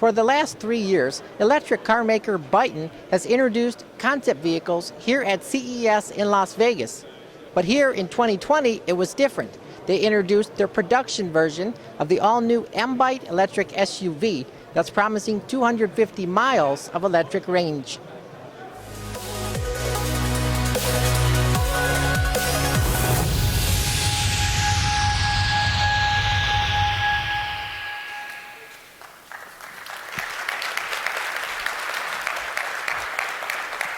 For the last 3 years, electric car maker BYTON has introduced concept vehicles here at CES in Las Vegas. But here in 2020, it was different. They introduced their production version of the all-new M-Byte electric SUV that's promising 250 miles of electric range.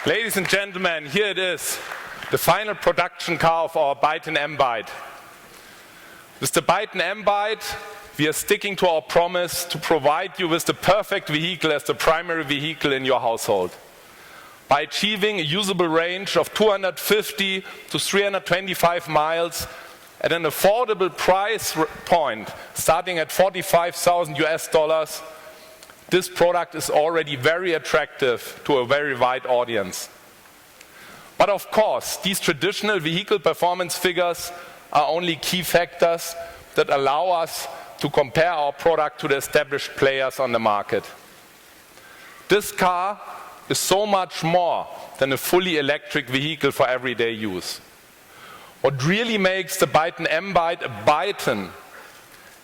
Ladies and gentlemen, here it is, the final production car of our BYTON M-Byte. With the BYTON M-Byte, we are sticking to our promise to provide you with the perfect vehicle as the primary vehicle in your household. By achieving a usable range of 250 to 325 miles at an affordable price point, starting at $45,000 US, this product is already very attractive to a very wide audience. But of course, these traditional vehicle performance figures are only key factors that allow us to compare our product to the established players on the market. This car is so much more than a fully electric vehicle for everyday use. What really makes the BYTON M-Byte a BYTON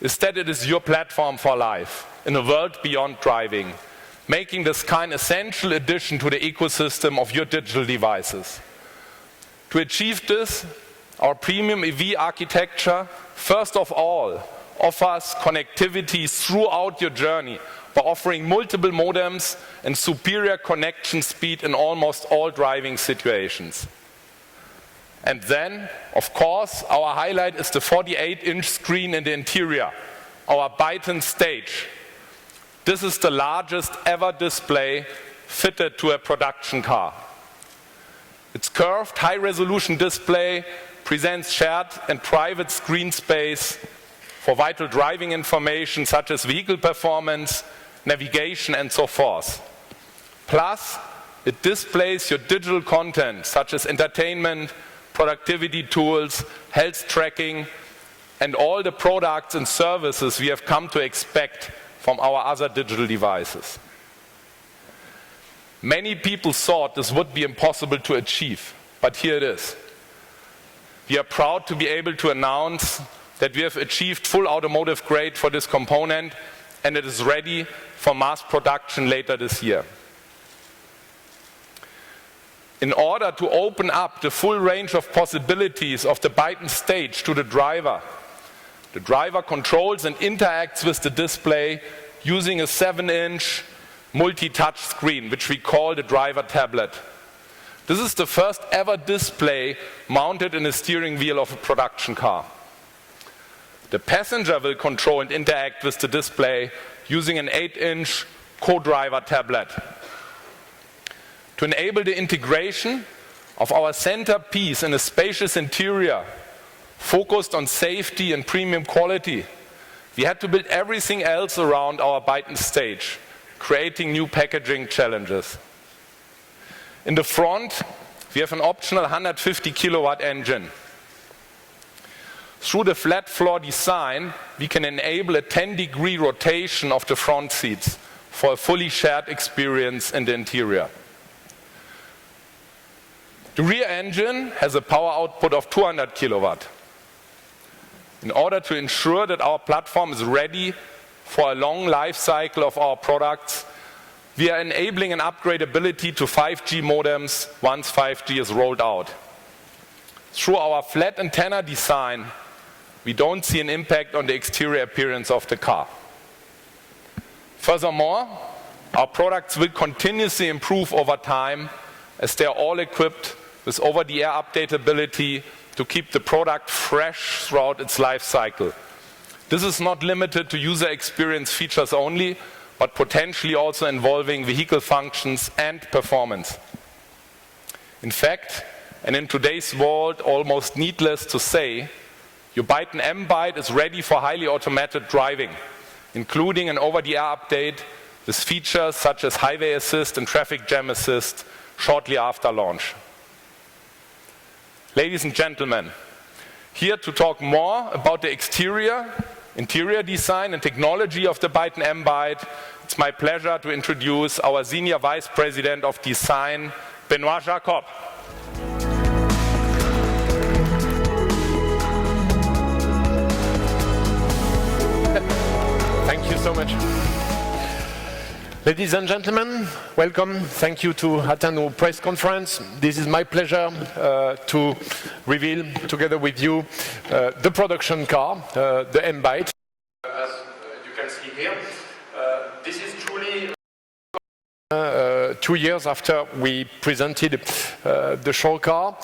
is that it is your platform for life in a world beyond driving, making this car an essential addition to the ecosystem of your digital devices. To achieve this, our premium EV architecture, first of all, offers connectivity throughout your journey by offering multiple modems and superior connection speed in almost all driving situations. And then, of course, our highlight is the 48-inch screen in the interior, our BYTON stage. This is the largest ever display fitted to a production car. Its curved, high-resolution display presents shared and private screen space for vital driving information such as vehicle performance, navigation, and so forth. Plus, it displays your digital content such as entertainment, productivity tools, health tracking, and all the products and services we have come to expect from our other digital devices. Many people thought this would be impossible to achieve, but here it is. We are proud to be able to announce that we have achieved full automotive grade for this component, and it is ready for mass production later this year. In order to open up the full range of possibilities of the BYTON stage to the driver controls and interacts with the display using a 7-inch multi-touch screen, which we call the driver tablet. This is the first ever display mounted in a steering wheel of a production car. The passenger will control and interact with the display using an 8-inch co-driver tablet. To enable the integration of our centerpiece in a spacious interior focused on safety and premium quality, we had to build everything else around our BYTON stage, creating new packaging challenges. In the front, we have an optional 150 kilowatt engine. Through the flat floor design, we can enable a 10-degree rotation of the front seats for a fully shared experience in the interior. The rear engine has a power output of 200 kilowatt. In order to ensure that our platform is ready for a long life cycle of our products, we are enabling an upgradability to 5G modems once 5G is rolled out. Through our flat antenna design, we don't see an impact on the exterior appearance of the car. Furthermore, our products will continuously improve over time as they are all equipped with over-the-air updatability to keep the product fresh throughout its life cycle. This is not limited to user experience features only, but potentially also involving vehicle functions and performance. In fact, and in today's world, almost needless to say, your BYTON M-Byte is ready for highly automated driving, including an over-the-air update with features such as highway assist and traffic jam assist shortly after launch. Ladies and gentlemen, here to talk more about the exterior interior design and technology of the BYTON M-Byte, it's my pleasure to introduce our Senior Vice President of Design, Benoit Jacob. Thank you so much. Ladies and gentlemen, welcome. Thank you to attend our press conference. This is my pleasure to reveal together with you the production car, the M-Byte. As you can see here, this is truly 2 years after we presented the show car.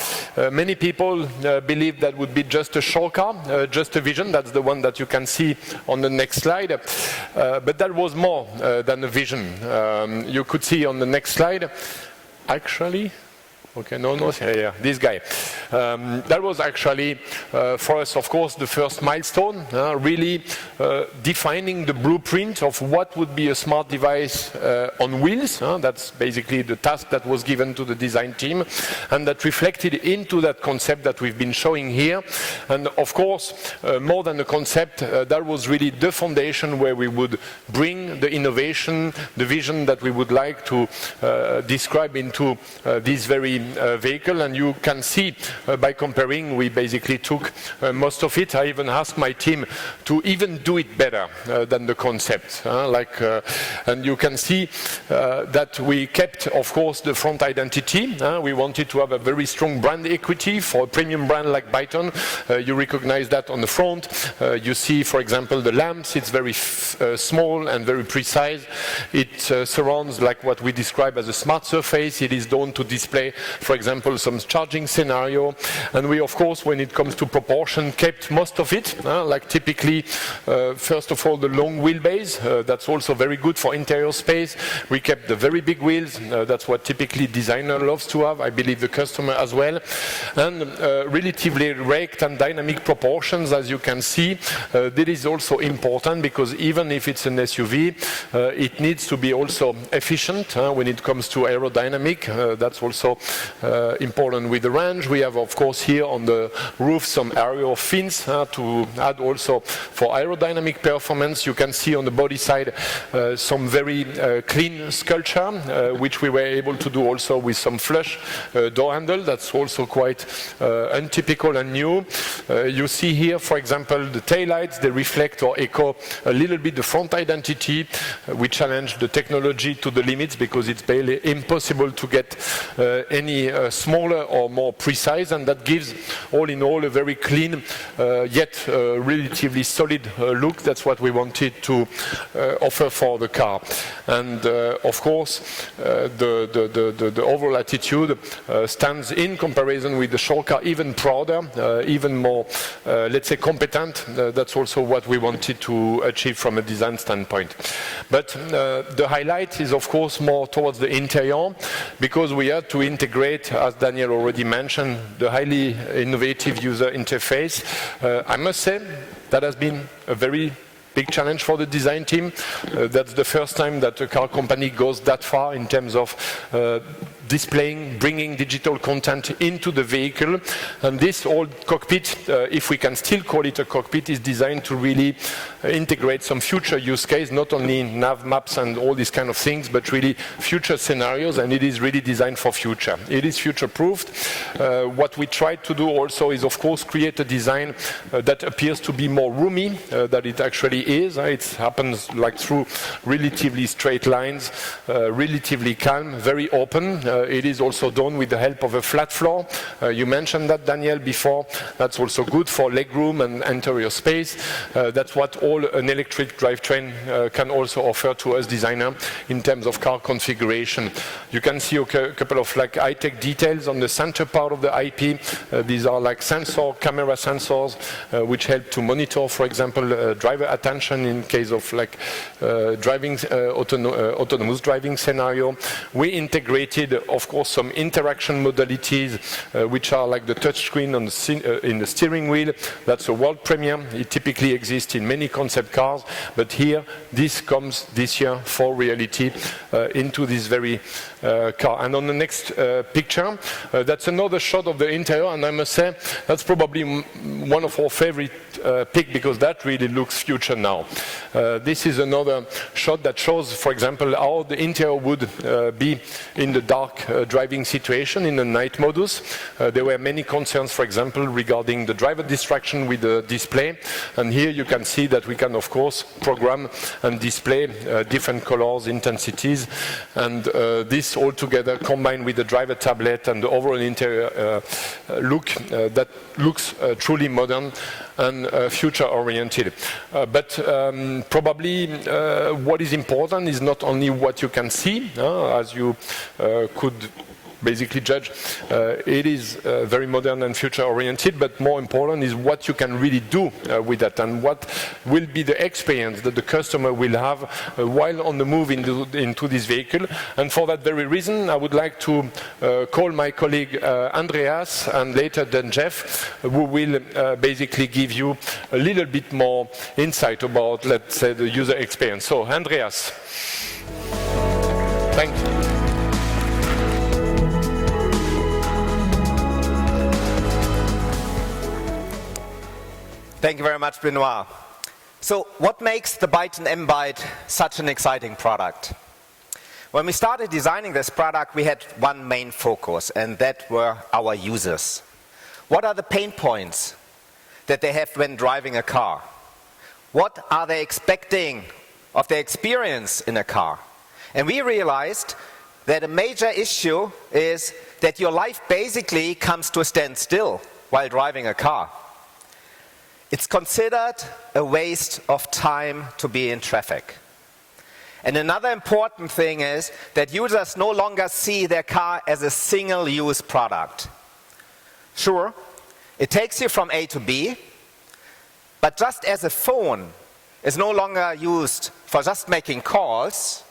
Many people believe that would be just a show car, just a vision. That's the one that you can see on the next slide. But that was more than a vision. You could see on the next slide, actually, okay, yeah, this guy. That was actually, for us, of course, the first milestone, really defining the blueprint of what would be a smart device on wheels. That's basically the task that was given to the design team, and that reflected into that concept that we've been showing here. And of course, more than a concept, that was really the foundation where we would bring the innovation, the vision that we would like to describe into this very vehicle. And you can see by comparing, we basically took most of it. I even asked my team to even do it better than the concept. And you can see that we kept, of course, the front identity. We wanted to have a very strong brand equity for a premium brand like BYTON. You recognize that on the front. You see, for example, the lamps. It's very small and very precise. It surrounds like what we describe as a smart surface. It is done to display, for example, some charging scenario. And we, of course, when it comes to proportion, kept most of it. Like typically, first of all, the long wheelbase. That's also very good for interior space. We kept the very big wheels. That's what typically designer loves to have. I believe the customer as well. And relatively raked and dynamic proportions, as you can see. That is also important because even if it's an SUV, it needs to be also efficient when it comes to aerodynamic. That's also important with the range. We have, of course, here on the roof some aerial fins to add also for aerodynamic performance. You can see on the body side some very clean sculpture, which we were able to do also with some flush door handle. That's also quite untypical and new. You see here, for example, the taillights. They reflect or echo a little bit the front identity. We challenge the technology to the limits because it's barely impossible to get any smaller or more precise, and that gives all in all a very clean yet relatively solid look. That's what we wanted to offer for the car. And of course the overall attitude stands in comparison with the show car even prouder, even more let's say competent. That's also what we wanted to achieve from a design standpoint. But the highlight is of course more towards the interior, because we had to integrate, as Daniel already mentioned, the highly innovative user interface. I must say that has been a very big challenge for the design team. That's the first time that a car company goes that far in terms of displaying, bringing digital content into the vehicle. And this old cockpit, if we can still call it a cockpit, is designed to really integrate some future use case, not only nav maps and all these kind of things, but really future scenarios, and it is really designed for future. It is future-proofed. What we tried to do also is, of course, create a design that appears to be more roomy than it actually is. It happens like through relatively straight lines, relatively calm, very open. It is also done with the help of a flat floor. You mentioned that, Daniel, before. That's also good for legroom and interior space. That's what all an electric drivetrain can also offer to us designer in terms of car configuration. You can see a couple of like high-tech details on the center part of the IP. These are like camera sensors, which help to monitor, for example, driver attention in case of like autonomous driving scenario. We integrated, of course, some interaction modalities, which are like the touch screen on in the steering wheel. That's a world premiere. It typically exists in many concept cars, but here this comes this year for reality into this very car. And on the next picture, that's another shot of the interior, and I must say that's probably one of our favorite pick, because that really looks future now. This is another shot that shows, for example, how the interior would be in the dark driving situation in the night modus. There were many concerns, for example, regarding the driver distraction with the display, and here you can see that we can, of course, program and display different colors, intensities, and this all together combined with the driver tablet and the overall interior look that looks truly modern and future-oriented. But probably what is important is not only what you can see, as you could basically judge. It is very modern and future-oriented, but more important is what you can really do with that, and what will be the experience that the customer will have while on the move into this vehicle. And for that very reason, I would like to call my colleague Andreas, and later then Jeff, who will basically give you a little bit more insight about, let's say, the user experience. So, Andreas. Thank you. Thank you very much, Benoit. So what makes the BYTON M-Byte such an exciting product? When we started designing this product, we had one main focus, and that were our users. What are the pain points that they have when driving a car? What are they expecting of their experience in a car? And we realized that a major issue is that your life basically comes to a standstill while driving a car. It's considered a waste of time to be in traffic. And another important thing is that users no longer see their car as a single-use product. Sure, it takes you from A to B, but just as a phone is no longer used for just making calls,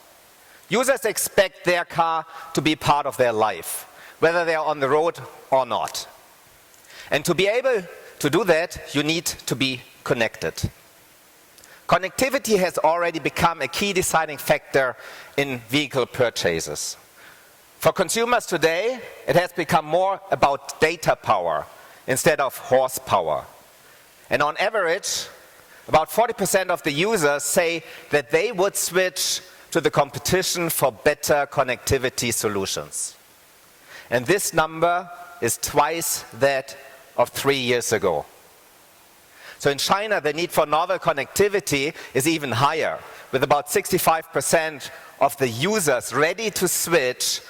users expect their car to be part of their life, whether they are on the road or not. And to be able to do that, you need to be connected. Connectivity has already become a key deciding factor in vehicle purchases. For consumers today, it has become more about data power instead of horsepower. And on average, about 40% of the users say that they would switch to the competition for better connectivity solutions. And this number is twice that of 3 years ago. So in China, the need for novel connectivity is even higher, with about 65% of the users ready to switch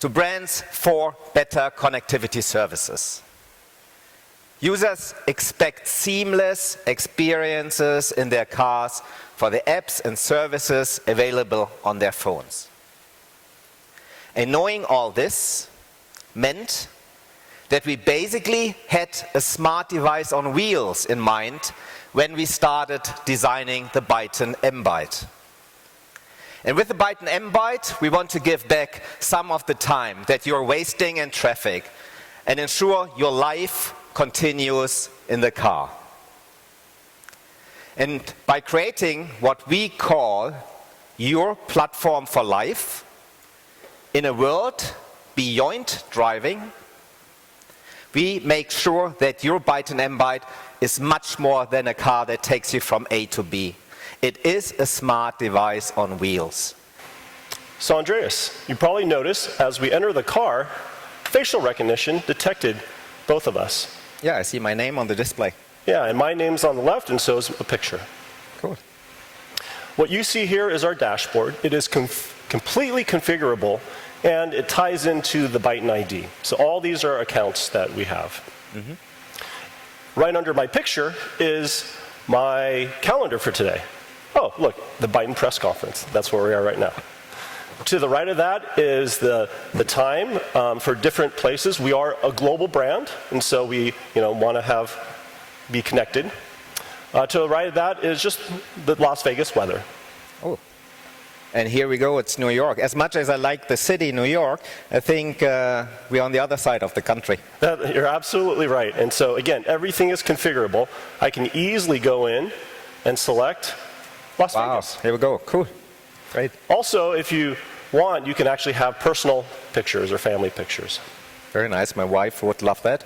to brands for better connectivity services. Users expect seamless experiences in their cars for the apps and services available on their phones. And knowing all this meant that we basically had a smart device on wheels in mind when we started designing the BYTON M-Byte. And with the BYTON M-Byte, we want to give back some of the time that you're wasting in traffic and ensure your life continues in the car. And by creating what we call your platform for life in a world beyond driving, we make sure that your BYTON M-Byte is much more than a car that takes you from A to B. It is a smart device on wheels. So Andreas, you probably noticed as we enter the car, facial recognition detected both of us. Yeah, I see my name on the display. Yeah, and my name's on the left, and so is the picture. Cool. What you see here is our dashboard. It is completely configurable, and it ties into the BYTON ID. So all these are accounts that we have. Right under my picture is my calendar for today. Oh, look, the BYTON press conference. That's where we are right now. To the right of that is the time for different places. We are a global brand, and so we want to be connected. To the right of that is just the Las Vegas weather. Oh. And here we go, it's New York. As much as I like the city, New York, I think we're on the other side of the country. You're absolutely right. And so, again, everything is configurable. I can easily go in and select Las Vegas. Here we go. Cool. Great. Also, if you want, you can actually have personal pictures or family pictures. Very nice. My wife would love that.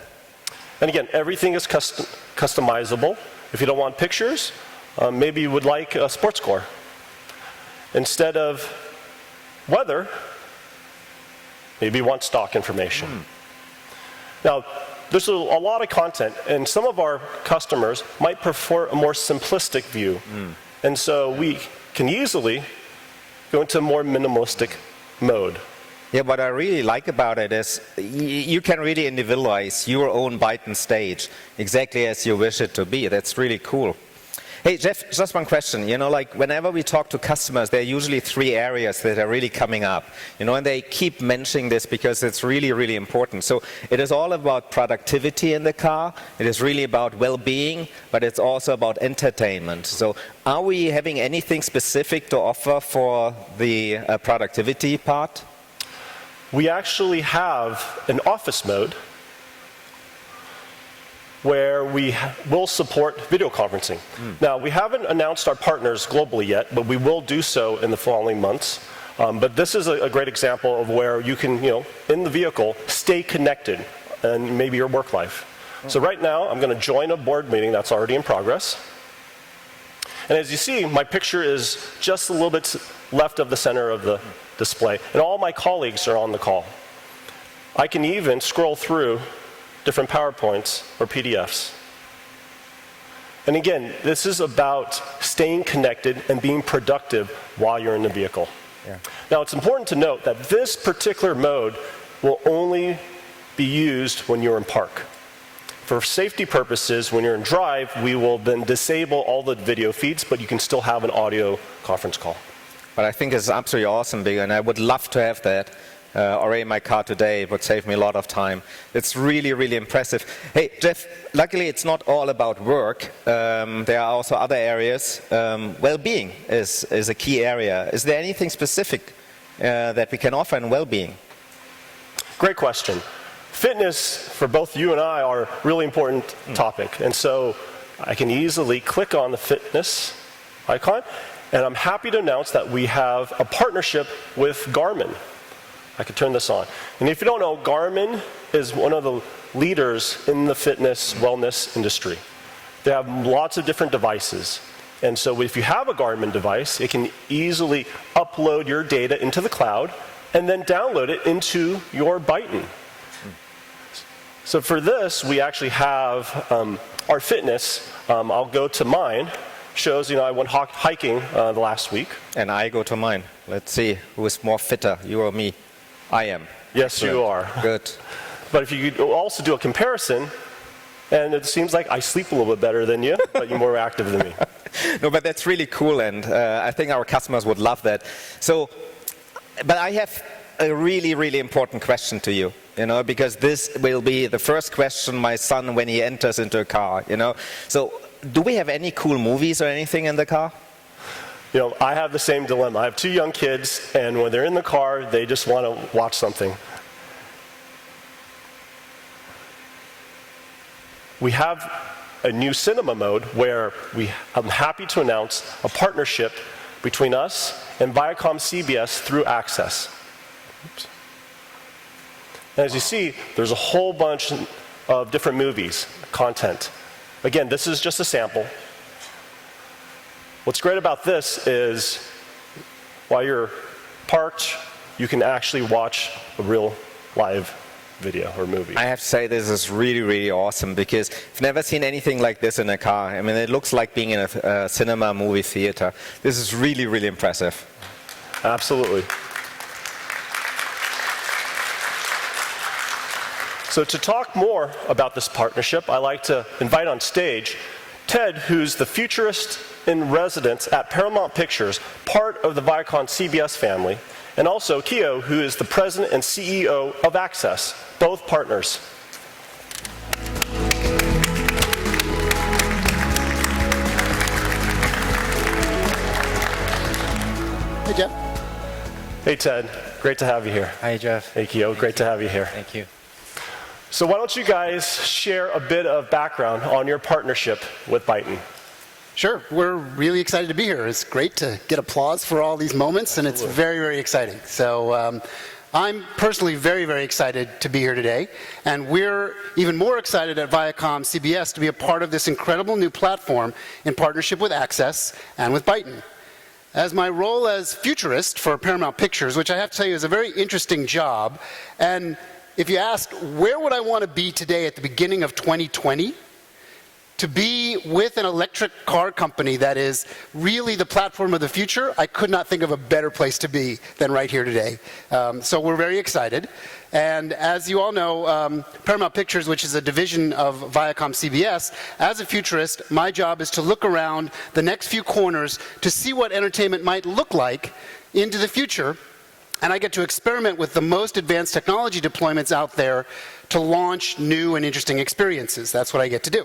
And again, everything is customizable. If you don't want pictures, maybe you would like a sports score. Instead of weather, maybe you want stock information. Now, there's a lot of content, and some of our customers might prefer a more simplistic view. And so we can easily go into a more minimalistic mode. Yeah, what I really like about it is you can really individualize your own BYTON stage exactly as you wish it to be. That's really cool. Hey, Jeff, just one question. You know, like whenever we talk to customers, there are usually 3 areas that are really coming up. You know, and they keep mentioning this because it's really, really important. So it is all about productivity in the car. It is really about well-being, but it's also about entertainment. So are we having anything specific to offer for the productivity part? We actually have an office mode where we will support video conferencing. Now, we haven't announced our partners globally yet, but we will do so in the following months. But this is a great example of where you can, in the vehicle, stay connected and maybe your work life. So right now, I'm going to join a board meeting that's already in progress. And as you see, my picture is just a little bit left of the center of the display, and all my colleagues are on the call. I can even scroll through different PowerPoints or PDFs. And again, this is about staying connected and being productive while you're in the vehicle. Now, it's important to note that this particular mode will only be used when you're in park. For safety purposes, when you're in drive, we will then disable all the video feeds, but you can still have an audio conference call. But I think it's absolutely awesome, and I would love to have that already in my car today. It would save me a lot of time. It's really, really impressive. Hey, Jeff, luckily it's not all about work. There are also other areas. Well-being is a key area. Is there anything specific that we can offer in well-being? Great question. Fitness, for both you and I, are a really important topic. And so I can easily click on the fitness icon, and I'm happy to announce that we have a partnership with Garmin. I can turn this on. And if you don't know, Garmin is one of the leaders in the fitness wellness industry. They have lots of different devices. And so if you have a Garmin device, it can easily upload your data into the cloud and then download it into your BYTON. So for this, we actually have our fitness. I'll go to mine. Shows, I went hiking the last week. And I go to mine. Let's see who is more fitter, you or me. I am. Yes, you are. Good. But if you could also do a comparison, and it seems like I sleep a little bit better than you, but you're more active than me. No, but that's really cool, and I think our customers would love that. So, but I have a really, really important question to you. Because this will be the first question my son when he enters into a car. So, do we have any cool movies or anything in the car? I have the same dilemma. I have 2 young kids, and when they're in the car, they just want to watch something. We have a new cinema mode where I'm happy to announce a partnership between us and ViacomCBS through Access. Oops. And as you see, there's a whole bunch of different movies, content. Again, this is just a sample. What's great about this is while you're parked, you can actually watch a real live video or movie. I have to say this is really, really awesome because I've never seen anything like this in a car. I mean, it looks like being in a cinema movie theater. This is really, really impressive. Absolutely. So to talk more about this partnership, I'd like to invite on stage Ted, who's the futurist in residence at Paramount Pictures, part of the ViacomCBS family, and also Keo, who is the president and CEO of Access, both partners. Hey, Jeff. Hey, Ted. Great to have you here. Hi, Jeff. Hey, Keo. Great to have you here. Thank you. So why don't you guys share a bit of background on your partnership with BYTON? Sure. We're really excited to be here. It's great to get applause for all these moments, and it's very, very exciting. So I'm personally very, very excited to be here today, and we're even more excited at ViacomCBS to be a part of this incredible new platform in partnership with Access and with BYTON. As my role as futurist for Paramount Pictures, which I have to tell you is a very interesting job, and if you ask, where would I want to be today at the beginning of 2020? To be with an electric car company that is really the platform of the future, I could not think of a better place to be than right here today. So we're very excited. And as you all know, Paramount Pictures, which is a division of ViacomCBS, as a futurist, my job is to look around the next few corners to see what entertainment might look like into the future. And I get to experiment with the most advanced technology deployments out there to launch new and interesting experiences. That's what I get to do.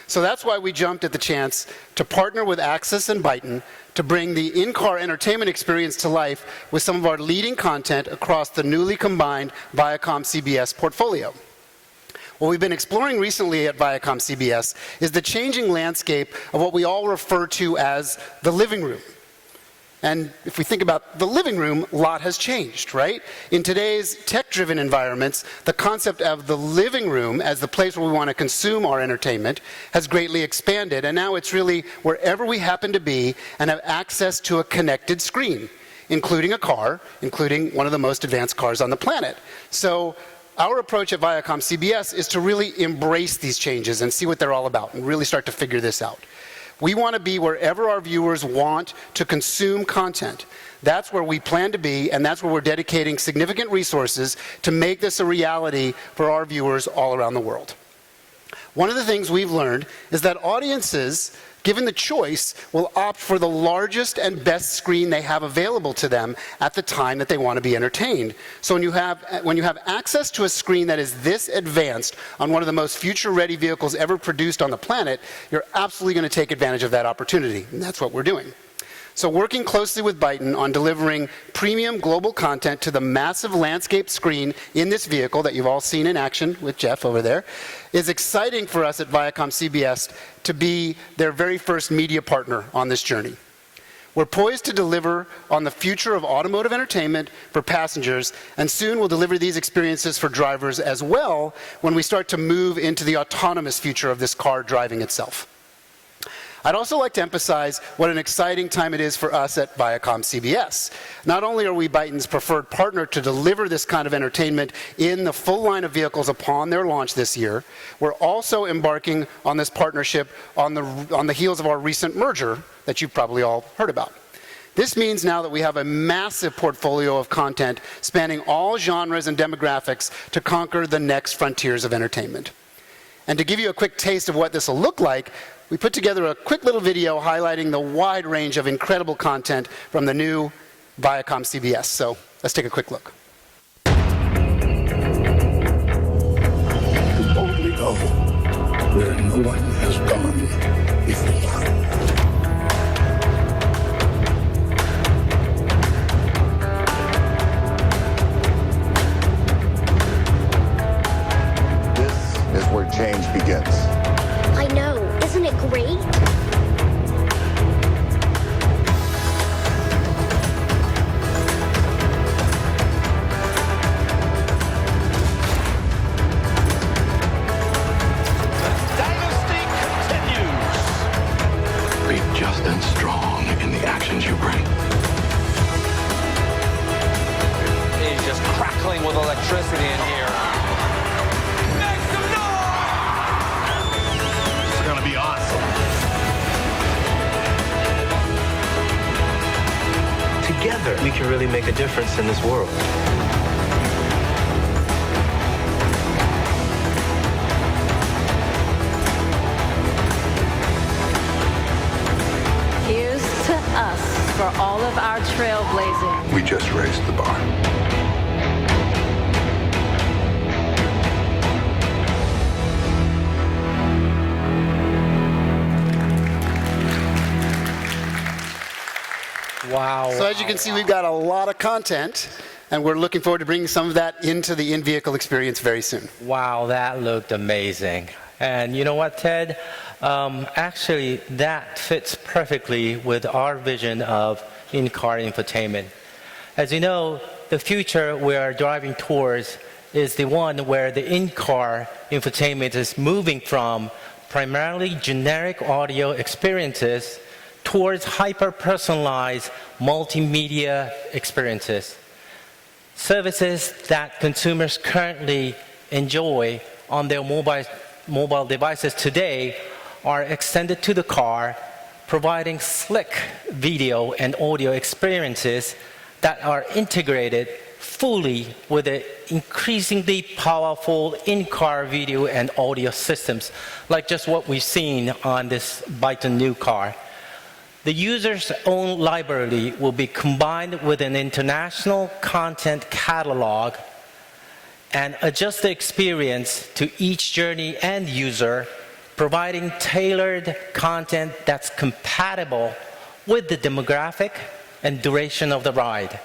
So that's why we jumped at the chance to partner with Access and BYTON to bring the in-car entertainment experience to life with some of our leading content across the newly combined ViacomCBS portfolio. What we've been exploring recently at ViacomCBS is the changing landscape of what we all refer to as the living room. And if we think about the living room, a lot has changed, right? In today's tech-driven environments, the concept of the living room as the place where we want to consume our entertainment has greatly expanded. And now it's really wherever we happen to be and have access to a connected screen, including a car, including one of the most advanced cars on the planet. So our approach at ViacomCBS is to really embrace these changes and see what they're all about and really start to figure this out. We want to be wherever our viewers want to consume content. That's where we plan to be, and that's where we're dedicating significant resources to make this a reality for our viewers all around the world. One of the things we've learned is that audiences, given the choice, will opt for the largest and best screen they have available to them at the time that they want to be entertained. So when you have access to a screen that is this advanced on one of the most future-ready vehicles ever produced on the planet, you're absolutely going to take advantage of that opportunity, and that's what we're doing. So working closely with BYTON on delivering premium global content to the massive landscape screen in this vehicle that you've all seen in action with Jeff over there is exciting for us at ViacomCBS to be their very first media partner on this journey. We're poised to deliver on the future of automotive entertainment for passengers, and soon we'll deliver these experiences for drivers as well when we start to move into the autonomous future of this car driving itself. I'd also like to emphasize what an exciting time it is for us at ViacomCBS. Not only are we BYTON's preferred partner to deliver this kind of entertainment in the full line of vehicles upon their launch this year, we're also embarking on this partnership on the heels of our recent merger that you've probably all heard about. This means now that we have a massive portfolio of content spanning all genres and demographics to conquer the next frontiers of entertainment. And to give you a quick taste of what this will look like, we put together a quick little video highlighting the wide range of incredible content from the new ViacomCBS. So let's take a quick look. To boldly go where no one has gone before. This is where change begins. I know. Isn't it great? Dynasty continues. Be just and strong in the actions you bring. It's just crackling with electricity in here. Make some noise! It's gonna be awesome. Together, we can really make a difference in this world. Here's to us for all of our trailblazing. We just raised the bar. Wow. So as you can see, we've got a lot of content, and we're looking forward to bringing some of that into the in-vehicle experience very soon. Wow, that looked amazing. And you know what, Ted? Actually, that fits perfectly with our vision of in-car infotainment. As you know, the future we are driving towards is the one where the in-car infotainment is moving from primarily generic audio experiences towards hyper-personalized multimedia experiences. Services that consumers currently enjoy on their mobile devices today are extended to the car, providing slick video and audio experiences that are integrated fully with the increasingly powerful in-car video and audio systems, like just what we've seen on this BYTON new car. The user's own library will be combined with an international content catalog and adjust the experience to each journey and user, providing tailored content that's compatible with the demographic and duration of the ride.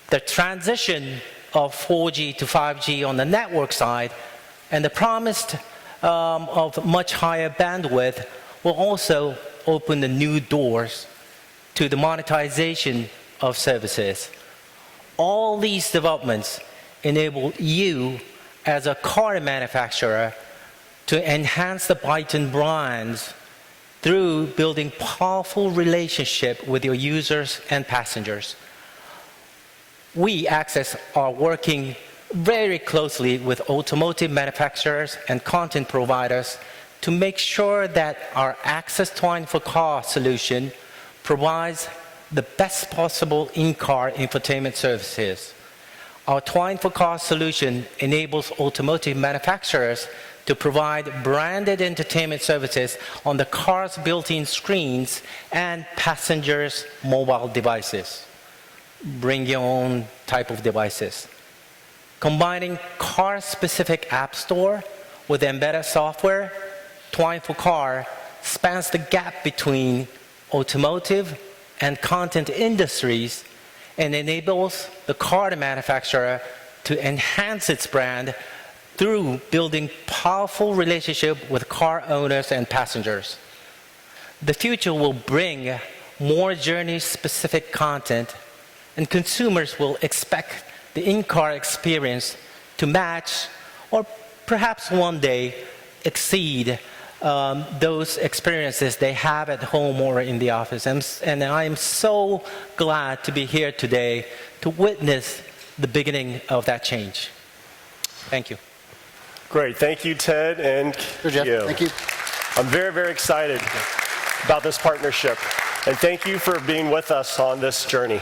The transition of 4G to 5G on the network side and the promise of much higher bandwidth will also open the new doors to the monetization of services. All these developments enable you as a car manufacturer to enhance the BYTON brands through building powerful relationship with your users and passengers. We, Access, are working very closely with automotive manufacturers and content providers to make sure that our Access Twine for Car solution provides the best possible in-car infotainment services. Our Twine for Car solution enables automotive manufacturers to provide branded entertainment services on the car's built-in screens and passengers' mobile devices. Bring your own type of devices. Combining car-specific app store with embedded software, Twine for Car spans the gap between automotive and content industries and enables the car manufacturer to enhance its brand through building powerful relationship with car owners and passengers. The future will bring more journey-specific content, and consumers will expect the in-car experience to match or perhaps one day exceed those experiences they have at home or in the office. And I am so glad to be here today to witness the beginning of that change. Thank you. Great. Thank you, Ted and Kyo. Thank you. I'm very, very excited about this partnership. And thank you for being with us on this journey.